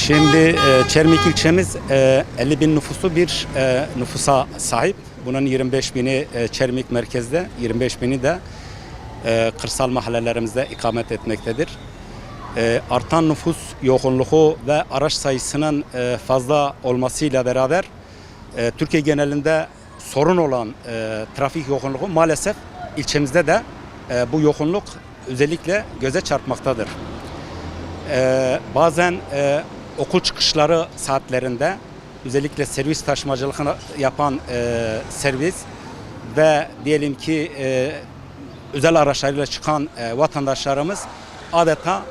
Şimdi Çermik ilçemiz 50 bin nüfuslu bir nüfusa sahip. Bunun 25 bini Çermik merkezde, 25 bini de kırsal mahallelerimizde ikamet etmektedir. Artan nüfus yoğunluğu ve araç sayısının fazla olmasıyla beraber Türkiye genelinde sorun olan trafik yoğunluğu maalesef ilçemizde de bu yoğunluk özellikle göze çarpmaktadır. Bazen okul çıkışları saatlerinde özellikle servis taşımacılığını yapan servis ve diyelim ki özel araçlarıyla çıkan vatandaşlarımız adeta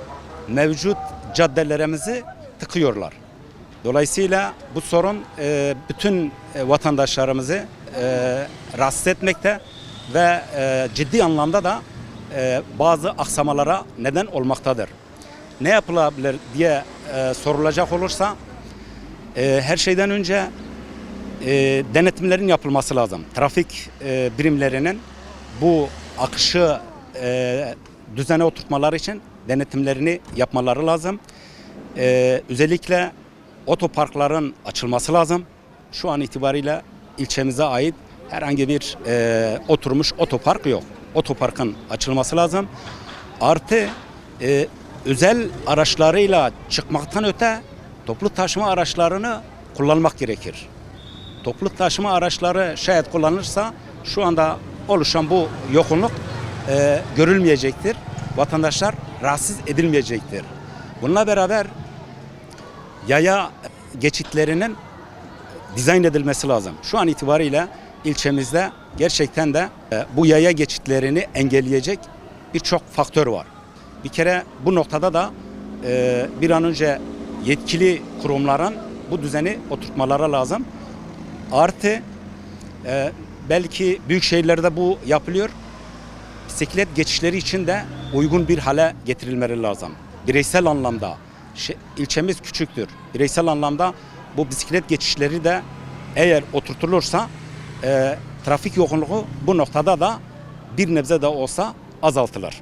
mevcut caddelerimizi tıkıyorlar. Dolayısıyla bu sorun bütün vatandaşlarımızı rahatsız etmekte ve ciddi anlamda da bazı aksamalara neden olmaktadır. Ne yapılabilir diye sorulacak olursa her şeyden önce denetimlerin yapılması lazım. Trafik birimlerinin bu akışı düzene oturtmaları için denetimlerini yapmaları lazım. Özellikle otoparkların açılması lazım. Şu an itibariyle ilçemize ait herhangi bir oturmuş otopark yok. Otoparkın açılması lazım. Artı özel araçlarıyla çıkmaktan öte toplu taşıma araçlarını kullanmak gerekir. Toplu taşıma araçları şayet kullanılırsa şu anda oluşan bu yoğunluk görülmeyecektir. Vatandaşlar rahatsız edilmeyecektir. Bununla beraber yaya geçitlerinin dizayn edilmesi lazım. Şu an itibariyle ilçemizde gerçekten de bu yaya geçitlerini engelleyecek birçok faktör var. Bir kere bu noktada da bir an önce yetkili kurumların bu düzeni oturtmaları lazım. Artı belki büyük şehirlerde bu yapılıyor. Bisiklet geçişleri için de uygun bir hale getirilmeleri lazım. Bireysel anlamda ilçemiz küçüktür. Bireysel anlamda bu bisiklet geçişleri de eğer oturtulursa trafik yoğunluğu bu noktada da bir nebze de olsa azaltılır.